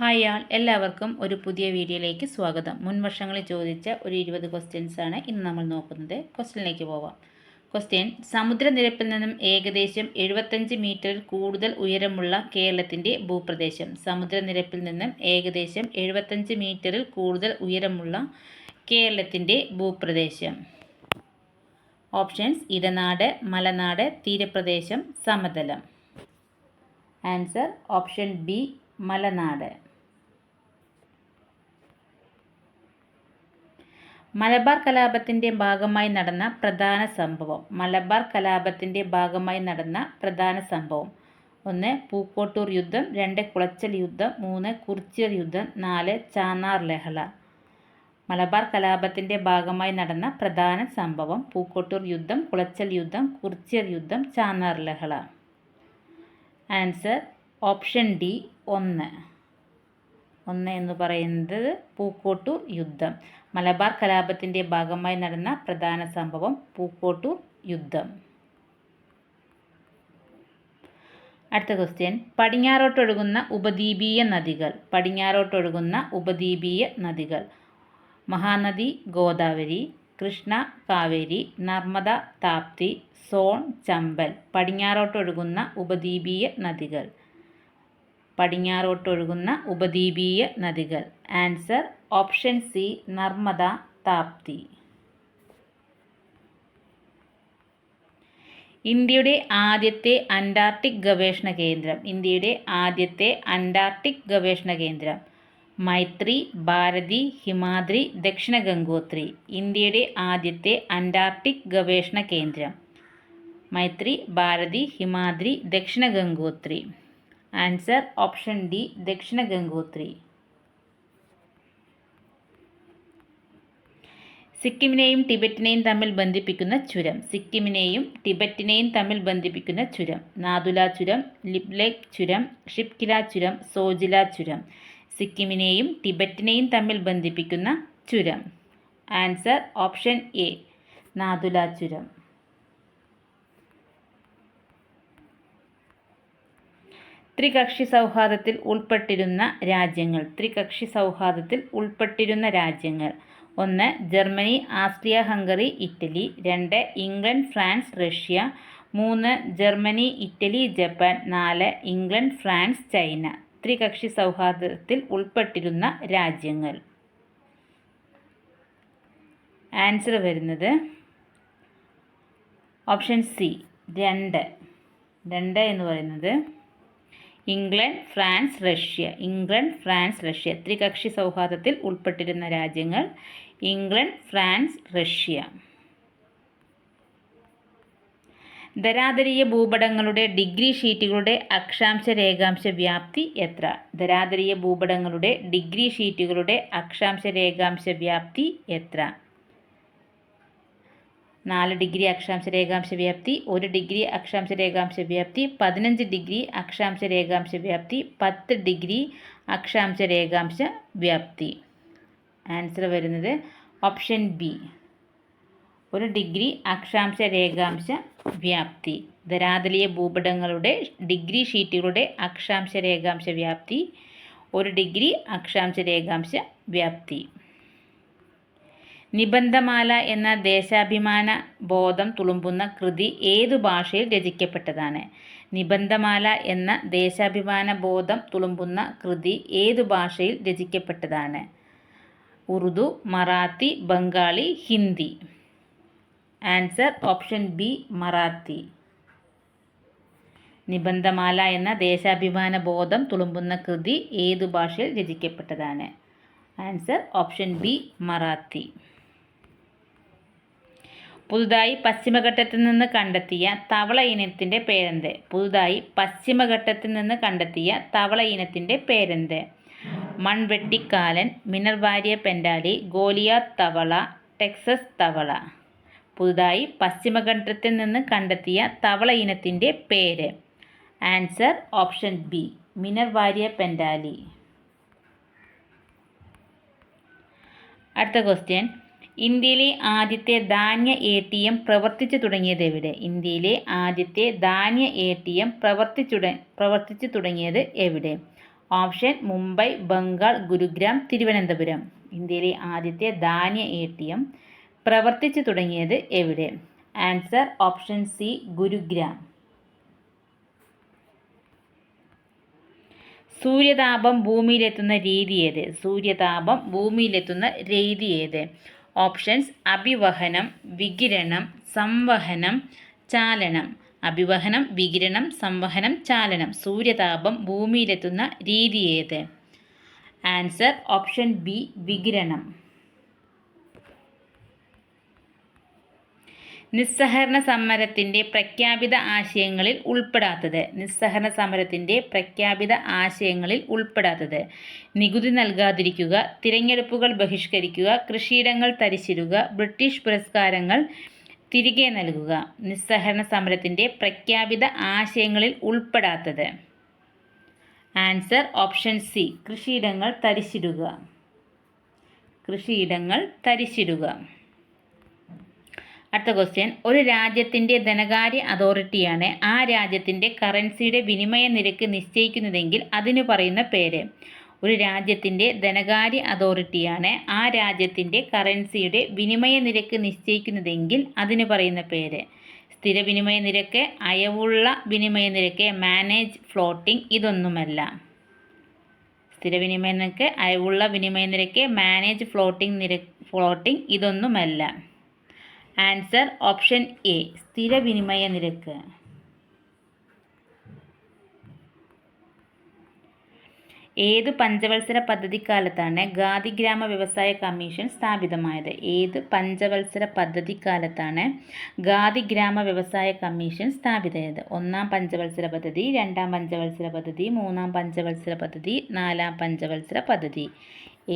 Hi ആൾ, എല്ലാവർക്കും ഒരു പുതിയ വീഡിയോയിലേക്ക് സ്വാഗതം. മുൻ വർഷങ്ങളിൽ ചോദിച്ച ഒരു 20 ക്വസ്റ്റ്യൻസ് ആണ് ഇന്ന് നമ്മൾ നോക്കുന്നത്. ക്വസ്റ്റ്യനിലേക്ക് പോവാം. ക്വസ്റ്റ്യൻ: സമുദ്രനിരപ്പിൽ നിന്നും ഏകദേശം 75 മീറ്ററിൽ കൂടുതൽ ഉയരമുള്ള കേരളത്തിൻ്റെ ഭൂപ്രദേശം. സമുദ്രനിരപ്പിൽ നിന്നും ഏകദേശം 75 മീറ്ററിൽ കൂടുതൽ ഉയരമുള്ള കേരളത്തിൻ്റെ ഭൂപ്രദേശം. ഓപ്ഷൻസ്: ഇടനാട്, മലനാട്, തീരപ്രദേശം, സമതലം. ആൻസർ ഓപ്ഷൻ ബി, മലനാട്. മലബാർ കലാപത്തിൻ്റെ ഭാഗമായി നടന്ന പ്രധാന സംഭവം. മലബാർ കലാപത്തിൻ്റെ ഭാഗമായി നടന്ന പ്രധാന സംഭവം: 1. പൂക്കോട്ടൂർ യുദ്ധം, 2. കുളച്ചൽ യുദ്ധം, 3. കുറിച്യർ യുദ്ധം, 4. ചാന്നാർ ലഹള. മലബാർ കലാപത്തിൻ്റെ ഭാഗമായി നടന്ന പ്രധാന സംഭവം: പൂക്കോട്ടൂർ യുദ്ധം, കുളച്ചൽ യുദ്ധം, കുറിച്യർ യുദ്ധം, ചാന്നാർ ലഹള. ആൻസർ ഓപ്ഷൻ ഡി, 1 എന്ന് പറയുന്നത് പൂക്കോട്ടൂർ യുദ്ധം. മലബാർ കലാപത്തിൻ്റെ ഭാഗമായി നടന്ന പ്രധാന സംഭവം പൂക്കോട്ടൂർ യുദ്ധം. അടുത്ത ക്വസ്റ്റ്യൻ: പടിഞ്ഞാറോട്ടൊഴുകുന്ന ഉപദ്വീപീയ നദികൾ. പടിഞ്ഞാറോട്ടൊഴുകുന്ന ഉപദ്വീപീയ നദികൾ: മഹാനദി ഗോദാവരി, കൃഷ്ണ കാവേരി, നർമ്മദ താപ്തി, സോൺ ചമ്പൽ. പടിഞ്ഞാറോട്ടൊഴുകുന്ന ഉപദ്വീപീയ നദികൾ. പടിഞ്ഞാറോട്ടൊഴുകുന്ന ഉപദ്വീപീയ നദികൾ. Answer option C, Narmada Tapti. ഇന്ത്യയുടെ ആദ്യത്തെ അന്റാർട്ടിക് ഗവേഷണ കേന്ദ്രം. ഇന്ത്യയുടെ ആദ്യത്തെ അന്റാർട്ടിക് ഗവേഷണ കേന്ദ്രം: മൈത്രി, ഭാരതി, ഹിമാദ്രി, ദക്ഷിണ ഗംഗോത്രി. ഇന്ത്യയുടെ ആദ്യത്തെ അന്റാർട്ടിക് ഗവേഷണ കേന്ദ്രം: മൈത്രി, ഭാരതി, ഹിമാദ്രി, ദക്ഷിണ ഗംഗോത്രി. ആൻസർ ഓപ്ഷൻ ഡി, ദക്ഷിണ ഗംഗോത്രി. സിക്കിമിനെയും ടിബറ്റിനെയും തമ്മിൽ ബന്ധിപ്പിക്കുന്ന ചുരം. സിക്കിമിനെയും ടിബറ്റിനെയും തമ്മിൽ ബന്ധിപ്പിക്കുന്ന ചുരം: നാഥുല ചുരം, ലിപ്ലേക് ചുരം, ഷിപ്കില ചുരം, സോജില ചുരം. സിക്കിമിനെയും ടിബറ്റിനെയും തമ്മിൽ ബന്ധിപ്പിക്കുന്ന ചുരം. ആൻസർ ഓപ്ഷൻ എ, നാഥുല ചുരം. ത്രികക്ഷി സൗഹാർദ്ദത്തിൽ ഉൾപ്പെട്ടിരുന്ന രാജ്യങ്ങൾ. ത്രികക്ഷി സൗഹാർദ്ദത്തിൽ ഉൾപ്പെട്ടിരുന്ന രാജ്യങ്ങൾ: 1. Germany, Austria Hungary, Italy. 2. England, France, Russia. 3. Germany, Italy, Japan. 4. England, France, China. ത്രികക്ഷി സൗഹാർദ്ദത്തിൽ ഉൾപ്പെട്ടിരുന്ന രാജ്യങ്ങൾ. ആൻസർ വരുന്നത് ഓപ്ഷൻ സി, 2 എന്ന് പറയുന്നത് England, France, Russia. England, France, Russia. ത്രികക്ഷി സൗഹാർദ്ദത്തിൽ ഉൾപ്പെട്ടിരുന്ന രാജ്യങ്ങൾ: ഇംഗ്ലണ്ട്, ഫ്രാൻസ്, റഷ്യ. ധരാതലീയ ഭൂപടങ്ങളുടെ ഡിഗ്രി ഷീറ്റുകളുടെ അക്ഷാംശ രേഖാംശ വ്യാപ്തി എത്ര? ധരാതലീയ ഭൂപടങ്ങളുടെ ഡിഗ്രി ഷീറ്റുകളുടെ അക്ഷാംശ രേഖാംശ വ്യാപ്തി എത്ര? 4 ഡിഗ്രി അക്ഷാംശ രേഖാംശ വ്യാപ്തി, 1 ഡിഗ്രി അക്ഷാംശ രേഖാംശ വ്യാപ്തി, 15 ഡിഗ്രി അക്ഷാംശ രേഖാംശ വ്യാപ്തി, 10 ഡിഗ്രി അക്ഷാംശ രേഖാംശ വ്യാപ്തി. ആൻസർ വരുന്നത് ഓപ്ഷൻ ബി, 1 ഡിഗ്രി അക്ഷാംശ രേഖാംശ വ്യാപ്തി. ധരാതലീയ ഭൂപടങ്ങളുടെ ഡിഗ്രി ഷീറ്റുകളുടെ അക്ഷാംശ രേഖാംശ വ്യാപ്തി 1 ഡിഗ്രി അക്ഷാംശ രേഖാംശ വ്യാപ്തി. നിബന്ധമാല എന്ന ദേശാഭിമാന ബോധം തുളുമ്പുന്ന കൃതി ഏതു ഭാഷയിൽ രചിക്കപ്പെട്ടതാണ്? നിബന്ധമാല എന്ന ദേശാഭിമാന ബോധം തുളുമ്പുന്ന കൃതി ഏതു ഭാഷയിൽ രചിക്കപ്പെട്ടതാണ്? Urdu, Marathi, Bengali, Hindi. Answer option B, Marathi. Nibandhamala എന്ന ദേശാഭിമാന ബോധം തുളുമ്പുന്ന കൃതി ഏതു ഭാഷയിൽ രചിക്കപ്പെട്ടതാണ്? Answer option B, Marathi. പുതുതായി പശ്ചിമഘട്ടത്തിൽ നിന്ന് കണ്ടെത്തിയ തവള ഇനത്തിൻ്റെ പേരെന്ത്? പുതുതായി പശ്ചിമഘട്ടത്തിൽ നിന്ന് കണ്ടെത്തിയ തവള ഇനത്തിൻ്റെ പേരെന്ത്? മൺവെട്ടിക്കാലൻ, മിനർവാരിയ പെൻഡാലി, ഗോലിയാത്ത് തവള, ടെക്സസ് തവള. പുതുതായി പശ്ചിമഘട്ടത്തിൽ നിന്ന് കണ്ടെത്തിയ തവള ഇനത്തിൻ്റെ പേര്. Answer option B, Minervarya pentali. അടുത്ത ക്വസ്റ്റ്യൻ: ഇന്ത്യയിലെ ആദ്യത്തെ ധാന്യ ATM പ്രവർത്തിച്ചു തുടങ്ങിയത് എവിടെ? ഇന്ത്യയിലെ ആദ്യത്തെ ധാന്യ ATM പ്രവർത്തിച്ചു തുടങ്ങിയത് എവിടെ? ഓപ്ഷൻ മുംബൈ, ബംഗാൾ, ഗുരുഗ്രാം, തിരുവനന്തപുരം. ഇന്ത്യയിലെ ആദ്യത്തെ ധാന്യ ATM പ്രവർത്തിച്ചു തുടങ്ങിയത് എവിടെ? Answer option C, Gurugram. സൂര്യതാപം ഭൂമിയിലെത്തുന്ന രീതി ഏത്? സൂര്യതാപം ഭൂമിയിലെത്തുന്ന രീതി ഏത്? ഓപ്ഷൻസ് അഭിവഹനം, വികിരണം, സംവഹനം, ചാലനം. അഭിവഹനം, വികിരണം, സംവഹനം, ചാലനം. സൂര്യതാപം ഭൂമിയിലെത്തുന്ന രീതി ഏത്? ആൻസർ ഓപ്ഷൻ ബി, വികിരണം. നിസ്സഹകരണ സമരത്തിൻ്റെ പ്രഖ്യാപിത ആശയങ്ങളിൽ ഉൾപ്പെടാത്തത്. നിസ്സഹകരണ സമരത്തിൻ്റെ പ്രഖ്യാപിത ആശയങ്ങളിൽ ഉൾപ്പെടാത്തത്. നികുതി നൽകാതിരിക്കുക, തിരഞ്ഞെടുപ്പുകൾ ബഹിഷ്കരിക്കുക, കൃഷിയിടങ്ങൾ തരിശിടുക, ബ്രിട്ടീഷ് പുരസ്കാരങ്ങൾ തിരികെ നൽകുക. നിസ്സഹകരണ സമരത്തിൻ്റെ പ്രഖ്യാപിത ആശയങ്ങളിൽ ഉൾപ്പെടാത്തത്. ആൻസർ ഓപ്ഷൻ സി, കൃഷിയിടങ്ങൾ തരിശിടുക. കൃഷിയിടങ്ങൾ തരിശിടുക. അടുത്ത ക്വസ്റ്റ്യൻ. ഒരു രാജ്യത്തിൻ്റെ ധനകാര്യ അതോറിറ്റിയാണ് ആ രാജ്യത്തിൻ്റെ കറൻസിയുടെ വിനിമയ നിരക്ക് നിശ്ചയിക്കുന്നതെങ്കിൽ അതിന് പറയുന്ന പേര്. ഒരു രാജ്യത്തിൻ്റെ ധനകാര്യ അതോറിറ്റിയാണ് ആ രാജ്യത്തിൻ്റെ കറൻസിയുടെ വിനിമയ നിരക്ക് നിശ്ചയിക്കുന്നതെങ്കിൽ അതിന് പറയുന്ന പേര്. സ്ഥിര വിനിമയ നിരക്ക്, അയവുള്ള വിനിമയ നിരക്ക്, മാനേജ് ഫ്ലോട്ടിംഗ് ഇതൊന്നുമല്ല. സ്ഥിര വിനിമയ നിരക്ക്, അയവുള്ള വിനിമയ നിരക്ക്, മാനേജ് ഫ്ലോട്ടിംഗ് ഇതൊന്നുമല്ല. ആൻസർ ഓപ്ഷൻ എ, സ്ഥിര വിനിമയ നിരക്ക്. ഏത് പഞ്ചവത്സര പദ്ധതിക്കാലത്താണ് ഖാദി ഗ്രാമ വ്യവസായ കമ്മീഷൻ സ്ഥാപിതമായത്? ഏത് പഞ്ചവത്സര പദ്ധതിക്കാലത്താണ് ഖാദി ഗ്രാമ വ്യവസായ കമ്മീഷൻ സ്ഥാപിതമായത്? ഒന്നാം പഞ്ചവത്സര പദ്ധതി, രണ്ടാം പഞ്ചവത്സര പദ്ധതി, മൂന്നാം പഞ്ചവത്സര പദ്ധതി, നാലാം പഞ്ചവത്സര പദ്ധതി.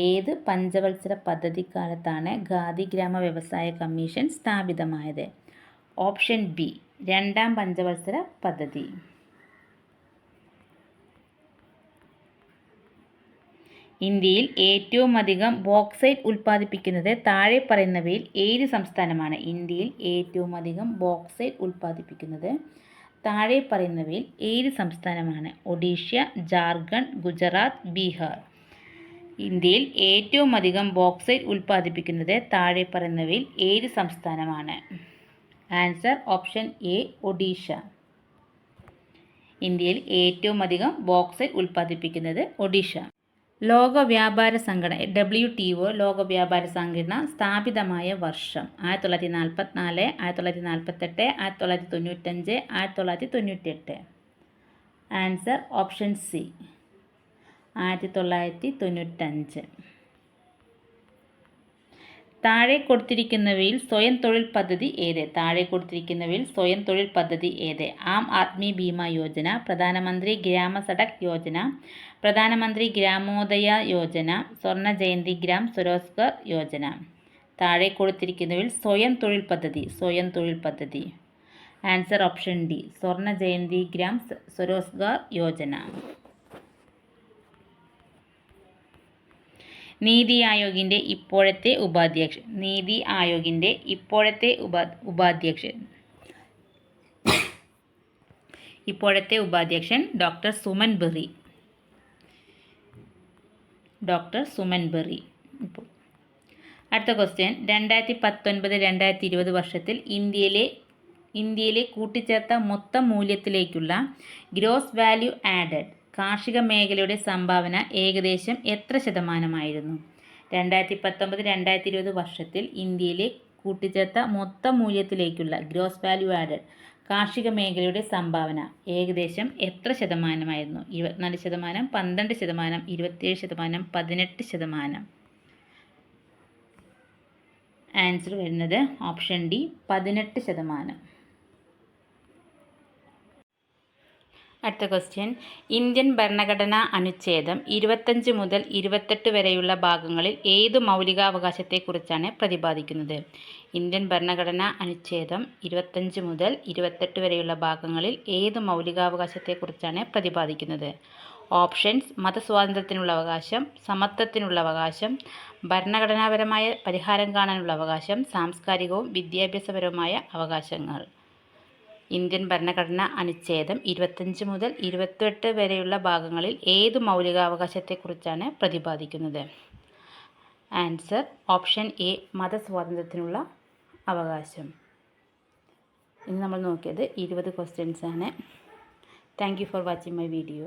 ഏത് പഞ്ചവത്സര പദ്ധതിക്കാലത്താണ് ഖാദി ഗ്രാമ വ്യവസായ കമ്മീഷൻ സ്ഥാപിതമായത്? ഓപ്ഷൻ ബി, രണ്ടാം പഞ്ചവത്സര പദ്ധതി. ഇന്ത്യയിൽ ഏറ്റവും അധികം ബോക്സൈറ്റ് ഉൽപ്പാദിപ്പിക്കുന്നത് താഴെ പറയുന്നവയിൽ ഏത് സംസ്ഥാനമാണ്? ഇന്ത്യയിൽ ഏറ്റവും അധികം ബോക്സൈറ്റ് ഉൽപ്പാദിപ്പിക്കുന്നത് താഴെ പറയുന്നവയിൽ ഏത് സംസ്ഥാനമാണ്? ഒഡീഷ, ജാർഖണ്ഡ്, ഗുജറാത്ത്, ബീഹാർ. ഇന്ത്യയിൽ ഏറ്റവും അധികം ബോക്സൈറ്റ് ഉൽപ്പാദിപ്പിക്കുന്നത് താഴെ പറയുന്നവയിൽ ഏത് സംസ്ഥാനമാണ്? Answer option A, Odisha. ഇന്ത്യയിൽ ഏറ്റവും അധികം ബോക്സൈറ്റ് ഉൽപ്പാദിപ്പിക്കുന്നത് ഒഡീഷ. ലോക വ്യാപാര സംഘടന WTO ലോക വ്യാപാര സംഘടന സ്ഥാപിതമായ വർഷം? 1944, 1948, 1995, 1998. Answer option C, 1995. താഴെ കൊടുത്തിരിക്കുന്നവയിൽ സ്വയം തൊഴിൽ പദ്ധതി ഏത്? താഴെ കൊടുത്തിരിക്കുന്നവയിൽ സ്വയം തൊഴിൽ പദ്ധതി ഏത്? ആം ആദ്മി ബീമ യോജന, പ്രധാനമന്ത്രി ഗ്രാമ സഡക് യോജന, പ്രധാനമന്ത്രി ഗ്രാമോദയ യോജന, സ്വർണ്ണ ജയന്തി ഗ്രാം സ്വരോസ്ഗാർ യോജന. താഴെ കൊടുത്തിരിക്കുന്നവയിൽ സ്വയം തൊഴിൽ പദ്ധതി. സ്വയം തൊഴിൽ പദ്ധതി. ആൻസർ ഓപ്ഷൻ ഡി, സ്വർണ്ണ ജയന്തി ഗ്രാം സ്വരോസ്ഗാർ യോജന. നീതി ആയോഗിൻ്റെ ഇപ്പോഴത്തെ ഉപാധ്യക്ഷൻ. നീതി ആയോഗിൻ്റെ ഇപ്പോഴത്തെ ഉപാധ്യക്ഷൻ ഡോക്ടർ സുമൻ ബെറി. അടുത്ത ക്വസ്റ്റ്യൻ. 2019-2020 വർഷത്തിൽ ഇന്ത്യയിലെ കൂട്ടിച്ചേർത്ത മൊത്തം മൂല്യത്തിലേക്കുള്ള ഗ്രോസ് വാല്യൂ ആഡഡ് കാർഷിക മേഖലയുടെ സംഭാവന ഏകദേശം എത്ര ശതമാനമായിരുന്നു? 2019-2020 വർഷത്തിൽ ഇന്ത്യയിലെ കൂട്ടിച്ചേർത്ത മൊത്തം മൂല്യത്തിലേക്കുള്ള ഗ്രോസ് വാല്യൂ ആഡഡ് കാർഷിക മേഖലയുടെ സംഭാവന ഏകദേശം എത്ര ശതമാനമായിരുന്നു? 24%, 12%, 27%, 18%. ആൻസർ വരുന്നത് ഓപ്ഷൻ ഡി, 18%. അടുത്ത ക്വസ്റ്റ്യൻ. ഇന്ത്യൻ ഭരണഘടനാ അനുച്ഛേദം 25 മുതൽ 28 വരെയുള്ള ഭാഗങ്ങളിൽ ഏതു മൗലികാവകാശത്തെക്കുറിച്ചാണ് പ്രതിപാദിക്കുന്നത്? ഇന്ത്യൻ ഭരണഘടനാ അനുച്ഛേദം 25 മുതൽ 28 വരെയുള്ള ഭാഗങ്ങളിൽ ഏതു മൗലികാവകാശത്തെക്കുറിച്ചാണ് പ്രതിപാദിക്കുന്നത്? ഓപ്ഷൻസ് മതസ്വാതന്ത്ര്യത്തിനുള്ള അവകാശം, സമത്വത്തിനുള്ള അവകാശം, ഭരണഘടനാപരമായ പരിഹാരം കാണാനുള്ള അവകാശം, സാംസ്കാരികവും വിദ്യാഭ്യാസപരവുമായ അവകാശങ്ങൾ. ഇന്ത്യൻ ഭരണഘടന അനുച്ഛേദം 25 മുതൽ 28 വരെയുള്ള ഭാഗങ്ങളിൽ ഏത് മൗലികാവകാശത്തെക്കുറിച്ചാണ് പ്രതിപാദിക്കുന്നത്? ആൻസർ ഓപ്ഷൻ എ, മതസ്വാതന്ത്ര്യത്തിനുള്ള അവകാശം. ഇന്ന് നമ്മൾ നോക്കിയത് 20 ക്വസ്റ്റ്യൻസ് ആണ്. Thank you for watching my video.